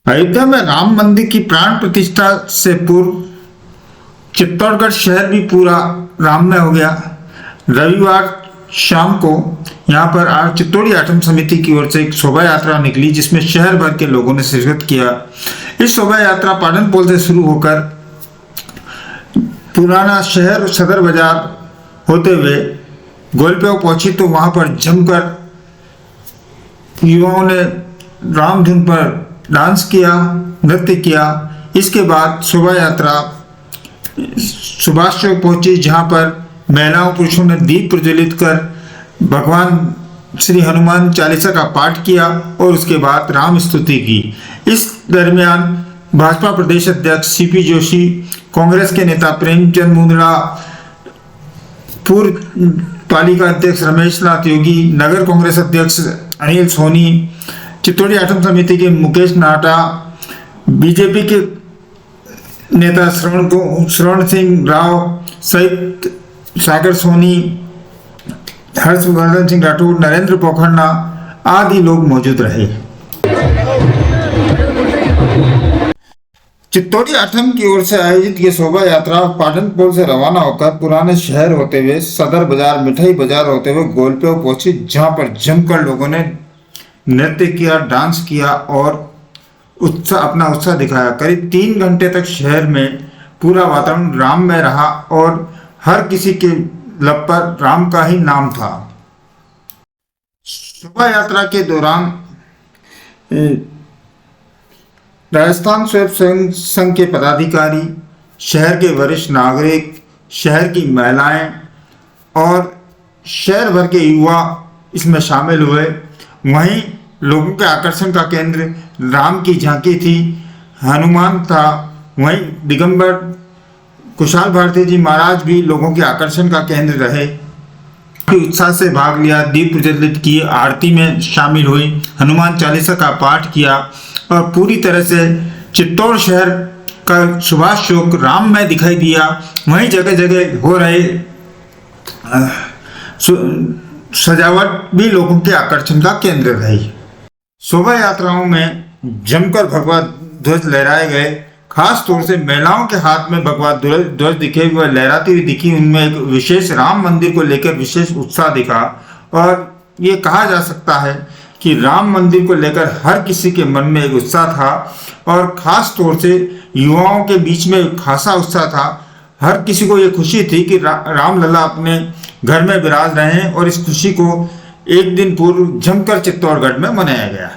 अयोध्या में राम मंदिर की प्राण प्रतिष्ठा से पूर्व चित्तौड़गढ़ शहर भी पूरा राममय हो गया। रविवार शाम को यहां पर चित्तौड़ी आठम समिति की ओर से एक शोभा यात्रा निकली, जिसमें शहर भर के लोगों ने शिरकत किया। इस शोभा यात्रा पाटन पुल से शुरू होकर पुराना शहर सदर बाजार होते हुए गोलपेव पहुंची, तो वहां पर जमकर युवाओं ने राम धुन पर डांस किया, नृत्य किया। इसके बाद शोभा यात्रा सुभाष चौक पहुंची, जहां पर महिलाओं पुरुषों ने दीप प्रज्वलित कर भगवान श्री हनुमान चालीसा का पाठ किया और उसके बाद राम स्तुति की। इस दरमियान भाजपा प्रदेश अध्यक्ष सीपी जोशी, कांग्रेस के नेता प्रेमचंद मुंदड़ा, पूर्व पालिका अध्यक्ष रमेश नाथ योगी, नगर कांग्रेस अध्यक्ष अनिल सोनी, चित्तौड़ी आठम समिति के मुकेश नाटा, बीजेपी के नेता श्रवण सिंह राव सहित सागर सोनी, हर्षवर्धन सिंह राठौर, नरेंद्र पोखरना आदि लोग मौजूद रहे। चित्तौड़ी आठम की ओर से आयोजित ये शोभा यात्रा पाटन पुल से रवाना होकर पुराने शहर होते हुए सदर बाजार, मिठाई बाजार होते हुए गोलपेव पहुंची, जहां पर जमकर लोगों ने नृत्य किया, डांस किया और अपना उत्साह दिखाया। करीब 3 घंटे तक शहर में पूरा वातावरण राममय रहा और हर किसी के लब पर राम का ही नाम था। शोभा यात्रा के दौरान राजस्थान स्वयं संघ के पदाधिकारी, शहर के वरिष्ठ नागरिक, शहर की महिलाएं और शहर भर के युवा इसमें शामिल हुए। वहीं लोगों के आकर्षण का केंद्र राम की झांकी थी, हनुमान था। वहीं दिगंबर कुशाल भारती जी महाराज भी लोगों के आकर्षण का केंद्र रहे। उत्साह से भाग लिया, दीप प्रज्वलित किए, आरती में शामिल हुई, हनुमान चालीसा का पाठ किया और पूरी तरह से चित्तौड़ शहर का सुभाष चौक राममय दिखाई दिया। वहीं जगह जगह हो रहे सजावट भी लोगों के आकर्षण का केंद्र रही। शोभा यात्राओं में जमकर भगवा ध्वज लहराए गए। खास तौर से महिलाओं के हाथ में भगवा ध्वज दिखे हुए लहराती हुई दिखी। उनमें एक विशेष राम मंदिर को लेकर विशेष उत्साह दिखा और ये कहा जा सकता है कि राम मंदिर को लेकर हर किसी के मन में एक उत्साह था और खास तौर से युवाओं के बीच में खासा उत्साह था। हर किसी को ये खुशी थी कि राम लला अपने घर में विराज रहे हैं और इस खुशी को एक दिन पूर्व जमकर चित्तौड़गढ़ में मनाया गया।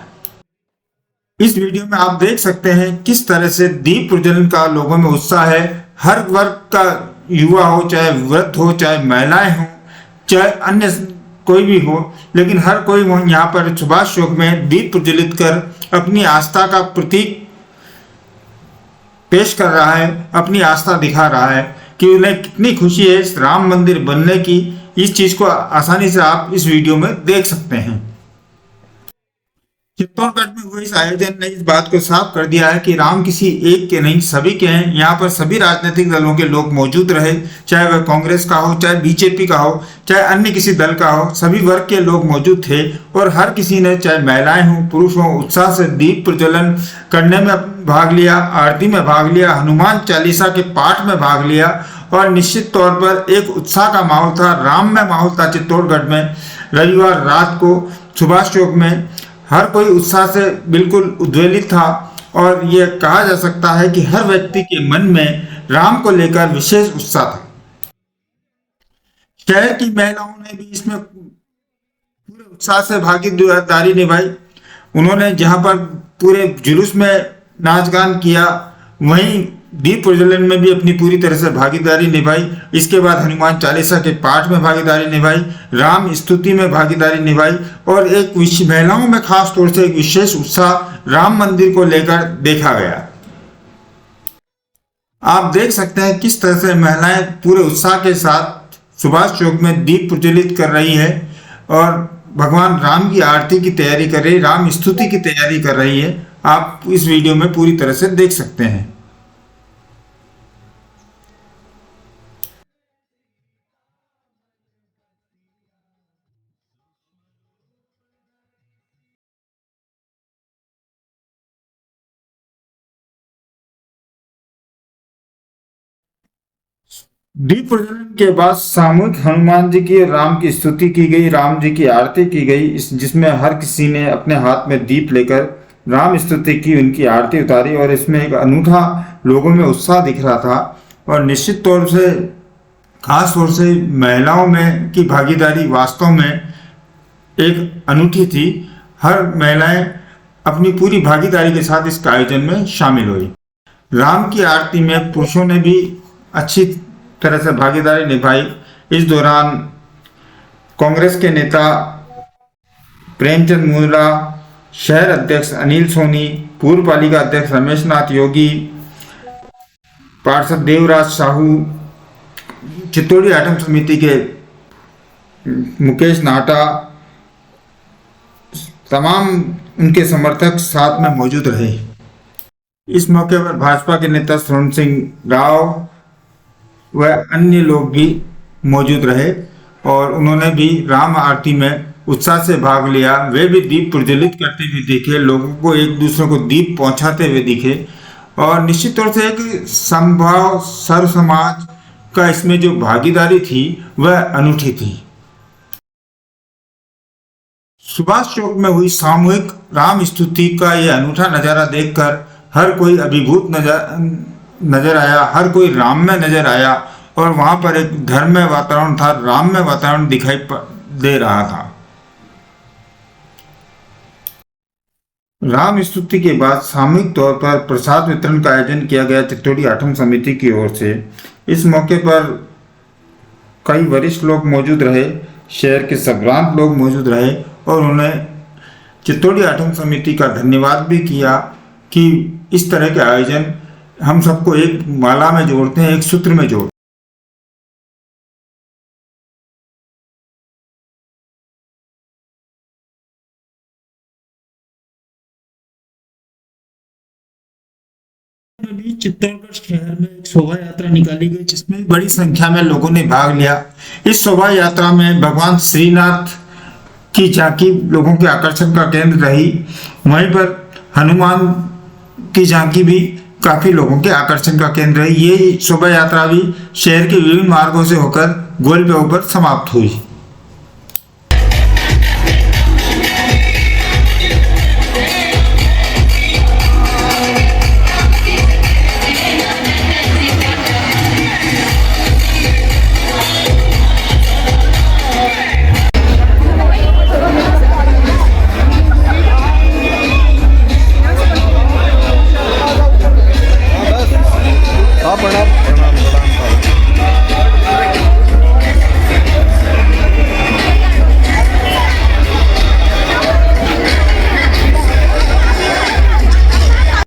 इस वीडियो में आप देख सकते हैं किस तरह से दीप प्रज्वलन का लोगों में उत्साह है। हर वर्ग का युवा हो, चाहे वृद्ध हो, चाहे महिलाएं हो, चाहे अन्य कोई भी हो, लेकिन हर कोई यहाँ पर सुभाष चौक में दीप प्रज्वलित कर अपनी आस्था का प्रतीक पेश कर रहा है, अपनी आस्था दिखा रहा है कि उन्हें कितनी खुशी है इस राम मंदिर बनने की। इस चीज को आसानी से आप इस वीडियो में देख सकते हैं। चित्तौड़गढ़ में हुए इस आयोजन ने इस बात को साफ कर दिया है कि राम किसी एक के नहीं, सभी के हैं। यहाँ पर सभी राजनीतिक दलों के लोग मौजूद रहे, चाहे वह कांग्रेस का हो, चाहे बीजेपी का हो, चाहे अन्य किसी दल का हो, सभी वर्ग के लोग मौजूद थे और हर किसी ने, चाहे महिलाएं हों, पुरुष हों, उत्साह से दीप प्रज्वलन करने में भाग लिया, आरती में भाग लिया, हनुमान चालीसा के पाठ में भाग लिया और निश्चित तौर पर एक उत्साह का माहौल था, राममय माहौल था चित्तौड़गढ़ में। रविवार रात को सुभाष चौक में हर कोई उत्साह से बिल्कुल उद्वेलित था और यह कहा जा सकता है कि हर व्यक्ति के मन में राम को लेकर विशेष उत्साह था। शहर की महिलाओं ने भी इसमें पूरे उत्साह से भागीदारी निभाई। उन्होंने जहां पर पूरे जुलूस में नाच गान किया, वहीं दीप प्रज्वलन में भी अपनी पूरी तरह से भागीदारी निभाई। इसके बाद हनुमान चालीसा के पाठ में भागीदारी निभाई, राम स्तुति में भागीदारी निभाई और एक महिलाओं में खास तौर से एक विशेष उत्साह राम मंदिर को लेकर देखा गया। आप देख सकते हैं किस तरह से महिलाएं पूरे उत्साह के साथ सुभाष चौक में दीप प्रज्वलित कर रही है और भगवान राम की आरती की तैयारी कर रही है, राम स्तुति की तैयारी कर रही है। आप इस वीडियो में पूरी तरह से देख सकते हैं। दीप प्रज्वलन के बाद सामूहिक हनुमान जी की और राम की स्तुति की गई, राम जी की आरती की गई, जिसमें हर किसी ने अपने हाथ में दीप लेकर राम स्तुति की, उनकी आरती उतारी और इसमें एक अनूठा लोगों में उत्साह दिख रहा था। और निश्चित तौर से खास तौर से महिलाओं में की भागीदारी वास्तव में एक अनूठी थी। हर महिलाएं अपनी पूरी भागीदारी के साथ इस आयोजन में शामिल हुई। राम की आरती में पुरुषों ने भी अच्छी तरह से भागीदारी निभाई। इस दौरान कांग्रेस के नेता प्रेमचंद मूला, शहर अध्यक्ष अनिल सोनी, पूर्व पालिका अध्यक्ष रमेश नाथ योगी, पार्षद देवराज साहू, चित्तौड़ी आठम समिति के मुकेश नाटा, तमाम उनके समर्थक साथ में मौजूद रहे। इस मौके पर भाजपा के नेता स्वर्ण सिंह राव व अन्य लोग भी मौजूद रहे और उन्होंने भी राम आरती में उत्साह से भाग लिया। वे भी दीप प्रज्वलित करते हुए दिखे, लोगों को एक दूसरे को दीप पहुंचाते हुए दिखे और निश्चित तौर से एक समभाव सर्व समाज का इसमें जो भागीदारी थी वह अनूठी थी। सुभाष चौक में हुई सामूहिक राम स्तुति का यह अनूठा नजारा देखकर हर कोई अभिभूत नजर आया, हर कोई राम में नजर आया और वहां पर एक धर्ममय वातावरण था, राममय वातावरण दिखाई दे रहा था। राम स्तुति के बाद सामूहिक तौर पर प्रसाद वितरण का आयोजन किया गया चित्तौड़ी आठम समिति की ओर से। इस मौके पर कई वरिष्ठ लोग मौजूद रहे, शहर के संभ्रांत लोग मौजूद रहे और उन्हें चित्तौड़ी आठम समिति का धन्यवाद भी किया कि इस तरह के आयोजन हम सबको एक माला में जोड़ते हैं, एक सूत्र में जोड़ते हैं। भी चित्तौड़गढ़ शहर में एक शोभा यात्रा निकाली गई जिसमें बड़ी संख्या में लोगों ने भाग लिया। इस शोभा यात्रा में भगवान श्रीनाथ की झांकी लोगों के आकर्षण का केंद्र रही। वहीं पर हनुमान की झांकी भी काफी लोगों के आकर्षण का केंद्र रही। ये शोभा यात्रा भी शहर के विभिन्न मार्गों से होकर गोल पे ऊपर समाप्त हुई।